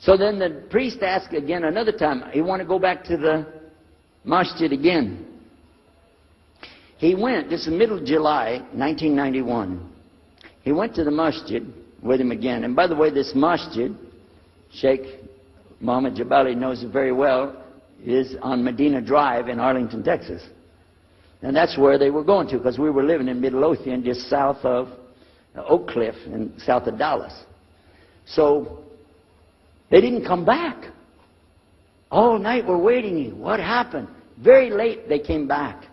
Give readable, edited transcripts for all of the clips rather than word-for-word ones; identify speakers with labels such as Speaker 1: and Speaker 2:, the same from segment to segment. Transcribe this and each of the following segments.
Speaker 1: So then the priest asked again another time. He wanted to go back to the masjid again. He went, this is middle of July, 1991. He went to the masjid with him again. And by the way, this masjid, Sheikh Mohammed Jabali knows it very well, is on Medina Drive in Arlington, Texas. And that's where they were going to, because we were living in Midlothian, just south of Oak Cliff and south of Dallas. So they didn't come back. All night we're waiting. What happened? Very late they came back.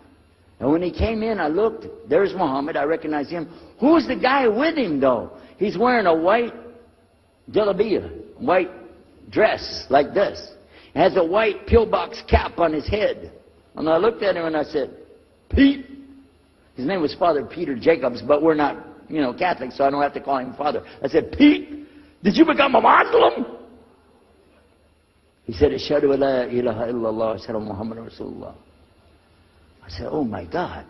Speaker 1: And when he came in, I looked. There's Muhammad. I recognized him. Who's the guy with him, though? He's wearing a white jalabiyah, white dress like this. Has a white pillbox cap on his head. And I looked at him and I said, Pete. His name was Father Peter Jacobs, but we're not, Catholics, so I don't have to call him Father. I said, Pete, did you become a Muslim? He said, Ashhadu an la ilaha illallah, Ashhadu Muhammad Rasulullah. I said, oh my God.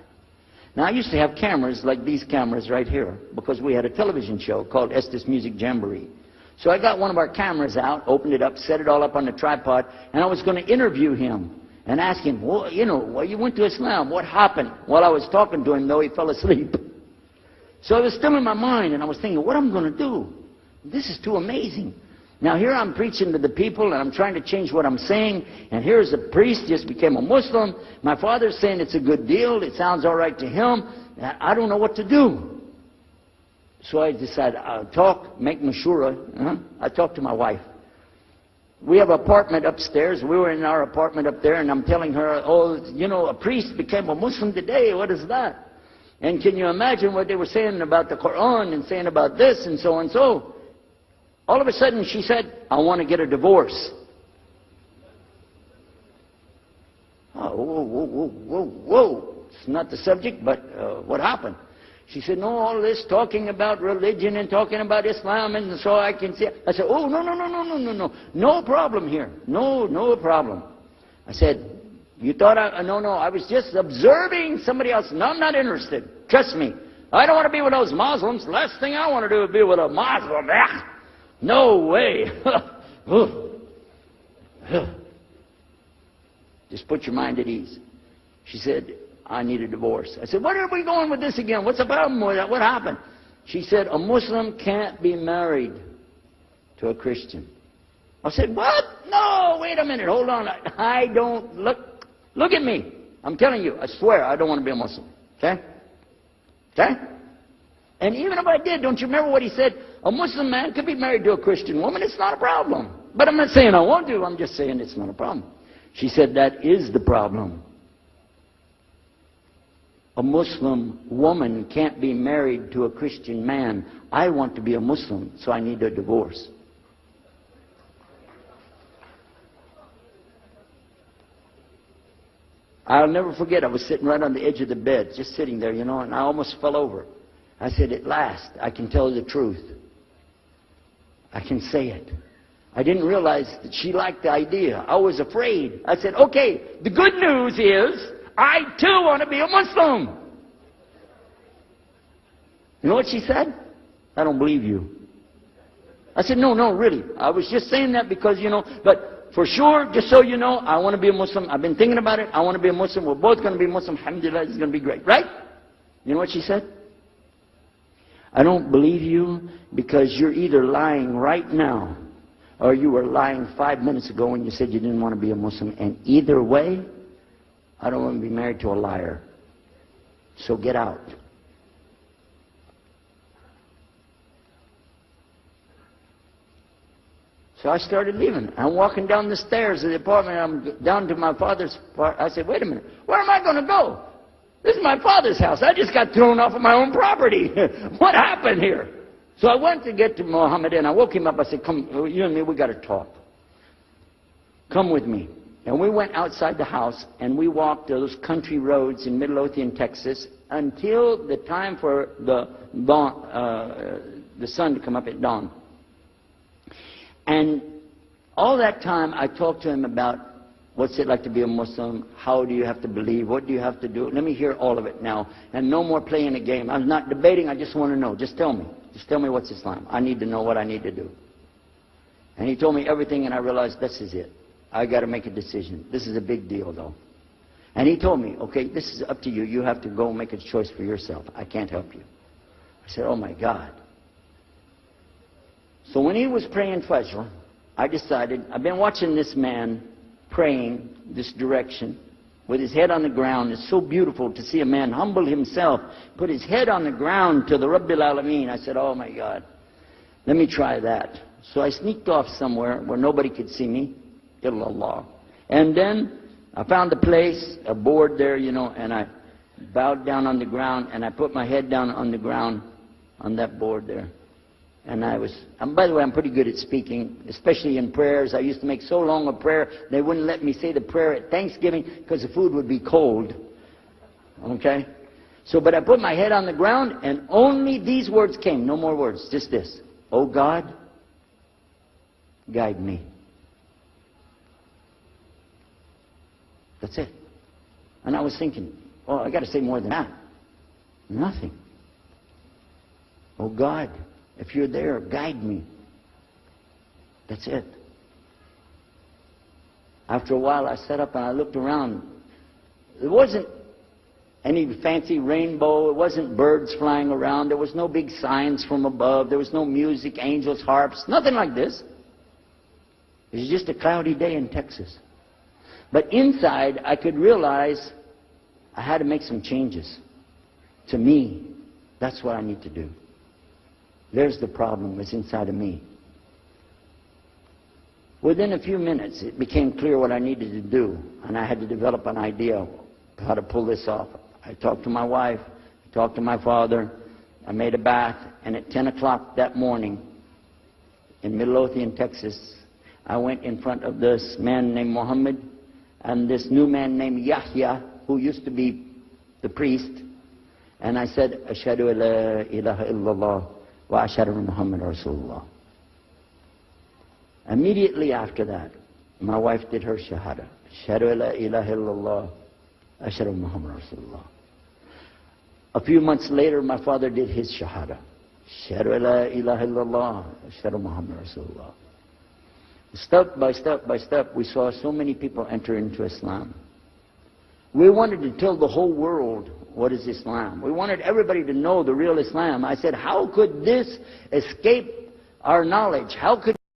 Speaker 1: Now I used to have cameras like these cameras right here, because we had a television show called Estes Music Jamboree. So I got one of our cameras out, opened it up, set it all up on the tripod, and I was going to interview him and ask him, well, you went to Islam, what happened? While I was talking to him, though, he fell asleep. So it was still in my mind, and I was thinking, what am I going to do? This is too amazing. Now here I'm preaching to the people, and I'm trying to change what I'm saying, and here's a priest, just became a Muslim. My father's saying it's a good deal, it sounds all right to him. I don't know what to do. So I decided, I'll talk, make mashura. I talked to my wife. We have an apartment upstairs. We were in our apartment up there, and I'm telling her, a priest became a Muslim today. What is that? And can you imagine what they were saying about the Quran and saying about this and so and so? All of a sudden, she said, I want to get a divorce. Oh, whoa. It's not the subject, but what happened? She said, no, all this talking about religion and talking about Islam, and so I can see. I said, oh, no. No problem here. No problem. I said, you thought no, I was just observing somebody else. No, I'm not interested. Trust me. I don't want to be with those Muslims. Last thing I want to do is be with a Muslim. No way. Just put your mind at ease. She said, I need a divorce. I said, where are we going with this again? What's the problem with that? What happened? She said, a Muslim can't be married to a Christian. I said, what? No, wait a minute. Hold on. I don't look at me. I'm telling you, I swear, I don't want to be a Muslim. Okay? Okay? And even if I did, don't you remember what he said? A Muslim man could be married to a Christian woman. It's not a problem. But I'm not saying I won't do. I'm just saying it's not a problem. She said, that is the problem. A Muslim woman can't be married to a Christian man. I want to be a Muslim, so I need a divorce. I'll never forget, I was sitting right on the edge of the bed, just sitting there, and I almost fell over. I said, at last, I can tell the truth. I can say it. I didn't realize that she liked the idea. I was afraid. I said, okay, the good news is, I too want to be a Muslim. You know what she said? I don't believe you. I said, no, really. I was just saying that because, but for sure, just so you know, I want to be a Muslim. I've been thinking about it. I want to be a Muslim. We're both going to be Muslim. Alhamdulillah, it's going to be great. Right? You know what she said? I don't believe you because you're either lying right now or you were lying 5 minutes ago when you said you didn't want to be a Muslim. And either way, I don't want to be married to a liar. So get out. So I started leaving. I'm walking down the stairs of the apartment. I'm down to my father's part. I said, wait a minute. Where am I going to go? This is my father's house. I just got thrown off of my own property. What happened here? So I went to get to Muhammad and I woke him up. I said, come, you and me, we got to talk. Come with me. And we went outside the house and we walked those country roads in Midlothian, Texas, until the time for the sun to come up at dawn. And all that time I talked to him about what's it like to be a Muslim, how do you have to believe, what do you have to do. Let me hear all of it now. And no more playing a game. I'm not debating, I just want to know. Just tell me. Just tell me what's Islam. I need to know what I need to do. And he told me everything, and I realized this is it. I got to make a decision. This is a big deal, though. And he told me, okay, this is up to you. You have to go make a choice for yourself. I can't help you. I said, oh my God. So when he was praying Fajr, I decided, I've been watching this man praying this direction with his head on the ground. It's so beautiful to see a man humble himself, put his head on the ground to the Rabbil Alameen. I said, oh my God, let me try that. So I sneaked off somewhere where nobody could see me, illallah. And then I found a place, a board there, you know, and I bowed down on the ground, and I put my head down on the ground on that board there. And by the way, I'm pretty good at speaking, especially in prayers. I used to make so long a prayer, they wouldn't let me say the prayer at Thanksgiving because the food would be cold. Okay? So, but I put my head on the ground, and only these words came, no more words, just this. Oh God, guide me. That's it. And I was thinking, oh, I got to say more than that. Nothing. Oh God, if you're there, guide me. That's it. After a while, I sat up and I looked around. There wasn't any fancy rainbow. It wasn't birds flying around. There was no big signs from above. There was no music, angels, harps, nothing like this. It was just a cloudy day in Texas. But inside, I could realize I had to make some changes. To me, that's what I need to do. There's the problem. It's inside of me. Within a few minutes, it became clear what I needed to do, and I had to develop an idea of how to pull this off. I talked to my wife, I talked to my father, I made a bath, and at 10 o'clock that morning, in Midlothian, Texas, I went in front of this man named Muhammad and this new man named Yahya, who used to be the priest, and I said, Ashhadu an la ilaha illallah wa ashhadu anna Muhammad Rasulullah. Immediately after that, my wife did her shahada. Ashhadu an la ilaha illallah, ashhadu anna Muhammad Rasulullah. A few months later, my father did his shahada. Ashhadu an la ilaha illallah, ashhadu anna Muhammad Rasulullah. Step by step by step, we saw so many people enter into Islam. We wanted to tell the whole world what is Islam. We wanted everybody to know the real Islam. I said, how could this escape our knowledge? How could